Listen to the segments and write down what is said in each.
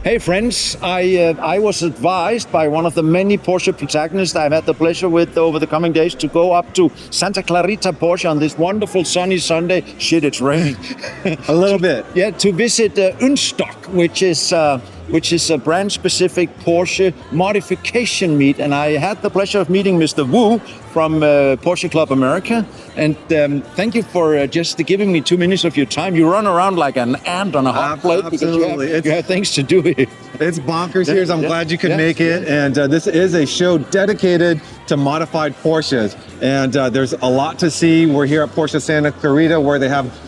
Hey friends, I was advised by one of the many Porsche protagonists I've had the pleasure with over the coming days to go up to Santa Clarita Porsche on this wonderful sunny Sunday. Shit, it's raining. A little bit. Yeah, to visit ünStock, which is a brand-specific Porsche modification meet. And I had the pleasure of meeting Mr. Vu from Porsche Club of America. And thank you for just giving me 2 minutes of your time. You run around like an ant on a hot plate because you have things to do here. It's bonkers here, so I'm glad you could make it. And this is a show dedicated to modified Porsches. And there's a lot to see. We're here at Porsche Santa Clarita, where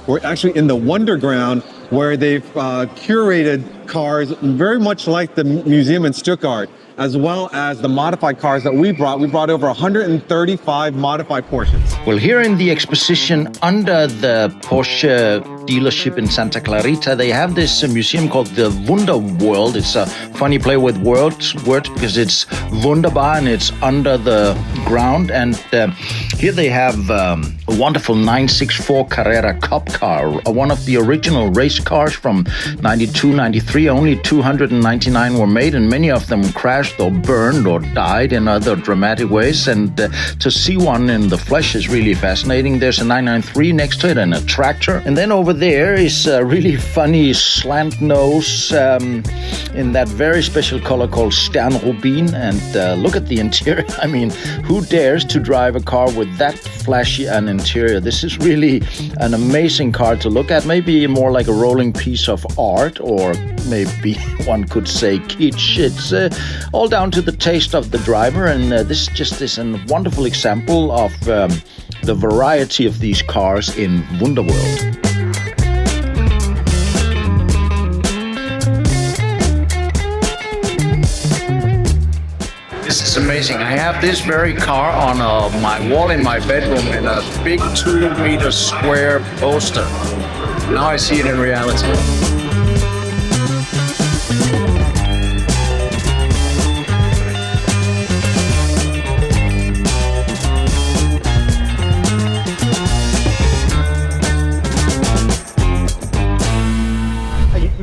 we're actually in the Wonderground, where they've curated cars very much like the museum in Stuttgart, as well as the modified cars that we brought. We brought over 135 modified Porsches. Well, here in the exposition under the Porsche dealership in Santa Clarita, they have this museum called the Wonderworld. It's a funny play with words because it's wunderbar and it's under the ground. And here they have a wonderful 964 Carrera Cup car, one of the original race cars from 92, 93. Only 299 were made, and many of them crashed or burned or died in other dramatic ways. And to see one in the flesh is really fascinating. There's a 993 next to it and a tractor. And then over there is a really funny Slant-Nose in that very special color called Sternrubin. And look at the interior. I mean, who dares to drive a car with that flashy an interior? This is really an amazing car to look at. Maybe more like a rolling piece of art, or maybe one could say kitsch. It's all down to the taste of the driver, and this just is a wonderful example of the variety of these cars in Wonderworld. This is amazing. I have this very car on my wall in my bedroom in a big 2-meter square poster. Now I see it in reality.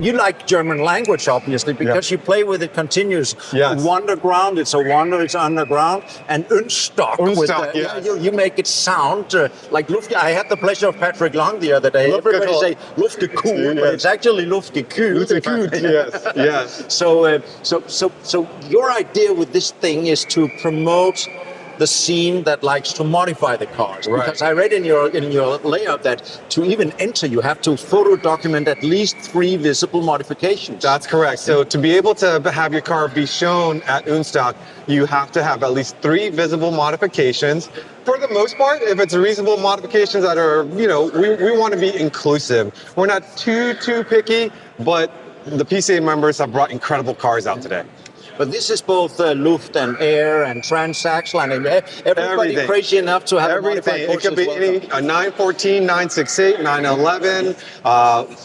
You like German language, obviously, because you play with it continuous. Yes. Wonderground, it's underground, and ünStock. Yes. You make it sound like Luft. I had the pleasure of Patrick Long the other day. Everybody say Luftgekühlt, but it's actually Luftgekühlt. Yes. So your idea with this thing is to promote the scene that likes to modify the cars. Right. Because I read in your layout that to even enter, you have to photo document at least 3 visible modifications. That's correct. So to be able to have your car be shown at ünStock, you have to have at least 3 visible modifications. For the most part, if it's reasonable modifications that are, we want to be inclusive. We're not too picky, but the PCA members have brought incredible cars out today. But this is both Luft and air and transaxle, and everybody Everything. Crazy enough to have everything. A it could be a 914, 968, 911.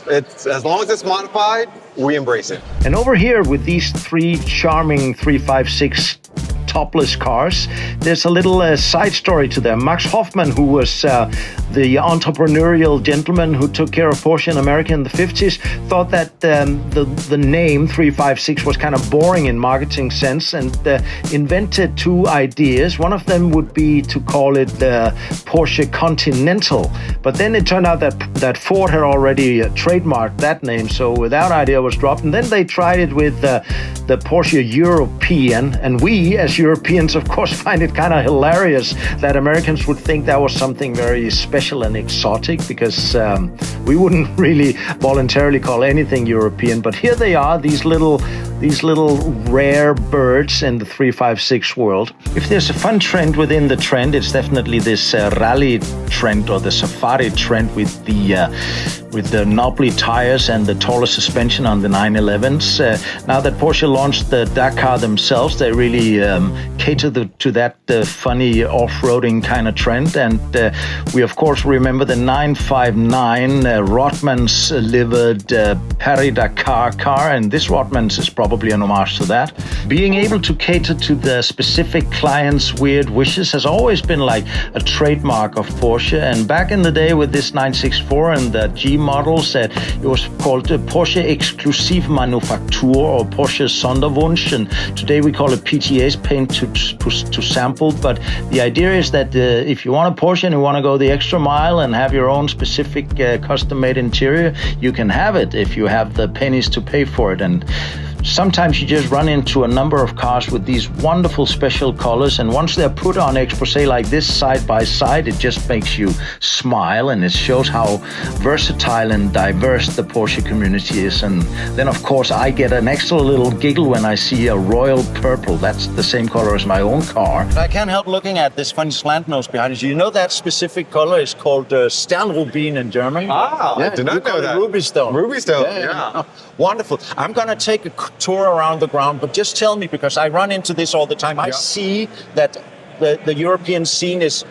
It's as long as it's modified, we embrace it. And over here with these 3 charming 356 topless cars, there's a little side story to them. Max Hoffman, who was the entrepreneurial gentleman who took care of Porsche in America in the 50s, thought that the name 356 was kind of boring in marketing sense, and invented 2 ideas. One of them would be to call it the Porsche Continental, but then it turned out that Ford had already trademarked that name, so that idea was dropped. And then they tried it with the Porsche European, and we as Europeans, of course, find it kind of hilarious that Americans would think that was something very special and exotic, because we wouldn't really voluntarily call anything European. But here they are, these little rare birds in the 356 world. If there's a fun trend within the trend, it's definitely this rally trend, or the safari trend with the knobbly tires and the taller suspension on the 911s. Now that Porsche launched the Dakar themselves, they really cater to that funny off-roading kind of trend. And we, of course, remember the 959 Rotmans livered Paris-Dakar car, and this Rotmans is probably an homage to that. Being able to cater to the specific client's weird wishes has always been like a trademark of Porsche. And back in the day with this 964 and the G models. It was called Porsche Exclusive Manufaktur or Porsche Sonderwunsch, and today we call it PTA's paint to sample. But the idea is that if you want a Porsche and you want to go the extra mile and have your own specific custom-made interior, you can have it if you have the pennies to pay for it. And sometimes you just run into a number of cars with these wonderful special colors, and once they're put on expose like this side by side, it just makes you smile, and it shows how versatile and diverse the Porsche community is. And then of course I get an extra little giggle when I see a royal purple. That's the same color as my own car. I can't help looking at this funny Slant-Nose behind you. You know that specific color is called Sternrubin in German? Ah, yeah, I did not know that. Ruby stone. Ruby stone, Yeah. Oh, wonderful. I'm going to take a tour around the ground, but just tell me, because I run into this all the time. I see that the European scene is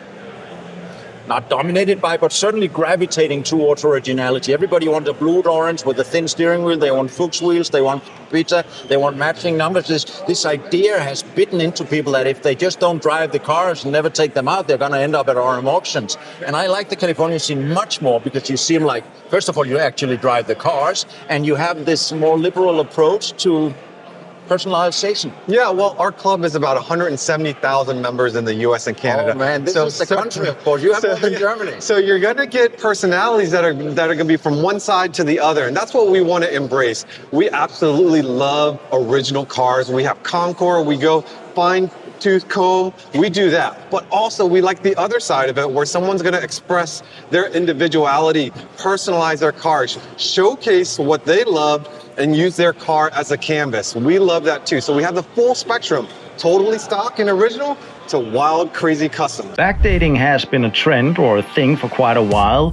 not dominated by, but certainly gravitating towards originality. Everybody wants a blue orange with a thin steering wheel. They want Fuchs wheels. They want pizza. They want matching numbers. This idea has bitten into people that if they just don't drive the cars and never take them out, they're going to end up at RM auctions. And I like the California scene much more because you seem like, first of all, you actually drive the cars, and you have this more liberal approach to personalization. Yeah, well, our club is about 170,000 members in the U.S. and Canada. Oh man, this is the country, of course. You have more than Germany. So you're going to get personalities that are going to be from one side to the other, and that's what we want to embrace. We absolutely love original cars. We have Concours. We go fine-tooth comb. We do that, but also we like the other side of it, where someone's going to express their individuality, personalize their cars, showcase what they love, and use their car as a canvas. We love that too. So we have the full spectrum, totally stock and original to wild, crazy custom. Backdating has been a trend or a thing for quite a while.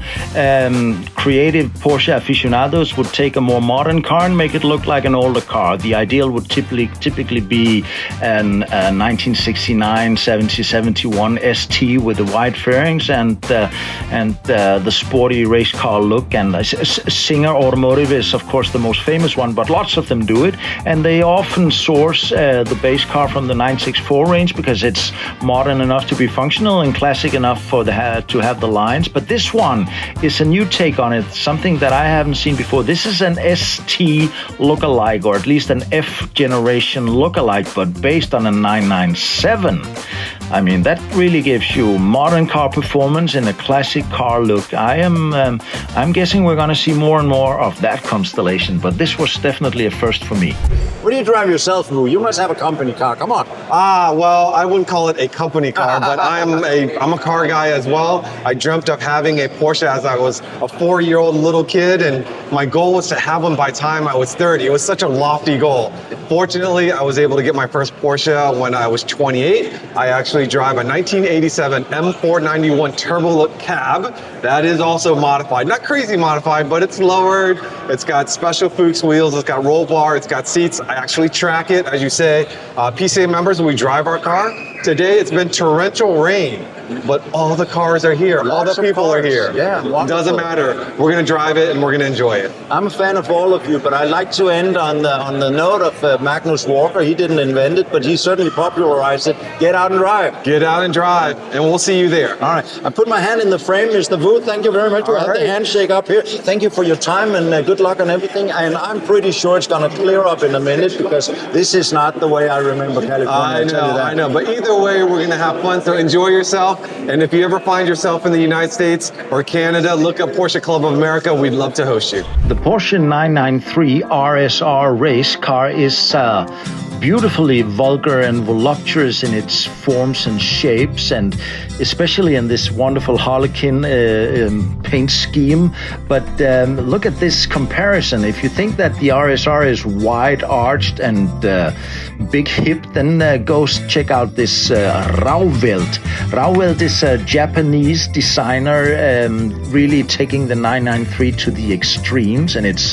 Creative Porsche aficionados would take a more modern car and make it look like an older car. The ideal would typically be an 1969, 70, 71 ST with the wide fairings and the sporty race car look. And Singer Automotive is of course the most famous one, but lots of them do it. And they often source the base car from the 964 range because it's modern enough to be functional and classic enough for to have the lines. But this one is a new take on it, something that I haven't seen before. This is an ST lookalike, or at least an F generation lookalike, but based on a 997. I mean, that really gives you modern car performance in a classic car look. I'm guessing we're going to see more and more of that constellation, but this was definitely a first for me. What do you drive yourself, Vu? You must have a company car. Come on. Well, I wouldn't call it a company car, but I'm a car guy as well. I dreamt of having a Porsche as I was a 4-year-old little kid, and my goal was to have one by the time I was 30. It was such a lofty goal. Fortunately, I was able to get my first Porsche when I was 28. I actually drive a 1987 M491 Turbo Look cab. That is also modified. Not crazy modified, but it's lowered. It's got special Fuchs wheels. It's got roll bar. It's got seats. I actually track it, as you say. PCA members, we drive our car. Today, it's been torrential rain, but all the cars are here. All the people are here. Yeah, wonderful. Doesn't matter. We're going to drive it and we're going to enjoy it. I'm a fan of all of you, but I like to end on the note of Magnus Walker. He didn't invent it, but he certainly popularized it. Get out and drive. Get out and drive, and we'll see you there. All right. I put my hand in the frame, Mr. Vu. Thank you very much. We'll have the handshake up here. Thank you for your time, and good luck on everything. And I'm pretty sure it's going to clear up in a minute, because this is not the way I remember California. I know. But either way, we're going to have fun. So enjoy yourself. And if you ever find yourself in the United States or Canada, look up Porsche Club of America. We'd love to host you. The Porsche 993 RSR race car is beautifully vulgar and voluptuous in its forms and shapes, and especially in this wonderful harlequin paint scheme. But look at this comparison. If you think that the RSR is wide arched and big hip, then go check out this Rauwelt. Rauwelt is a Japanese designer really taking the 993 to the extremes, and it's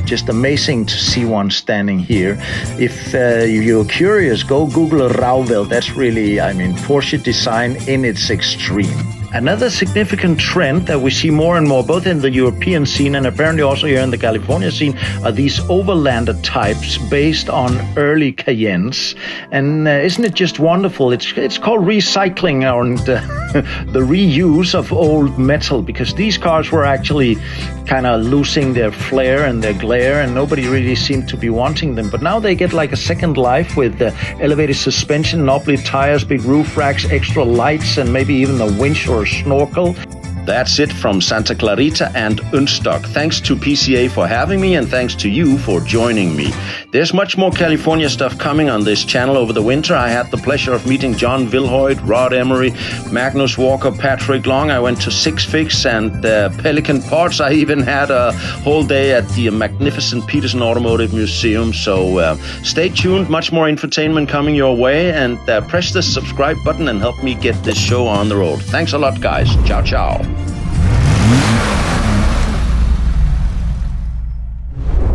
just amazing to see one standing here. If you're curious, go Google Rauwelt. That's really, Porsche design in its extreme. Another significant trend that we see more and more, both in the European scene and apparently also here in the California scene, are these Overlander types based on early Cayennes. And isn't it just wonderful? It's called recycling and the reuse of old metal, because these cars were actually kind of losing their flair and their glare, and nobody really seemed to be wanting them. But now they get like a second life with elevated suspension, knobbly tires, big roof racks, extra lights, and maybe even a winch or a snorkel. That's it from Santa Clarita and ünStock. Thanks to PCA for having me, and thanks to you for joining me. There's much more California stuff coming on this channel over the winter. I had the pleasure of meeting John Vilhoit, Rod Emery, Magnus Walker, Patrick Long. I went to Six Figs and Pelican Parts. I even had a whole day at the magnificent Peterson Automotive Museum. So stay tuned, much more infotainment coming your way, and press the subscribe button and help me get this show on the road. Thanks a lot, guys. Ciao, ciao.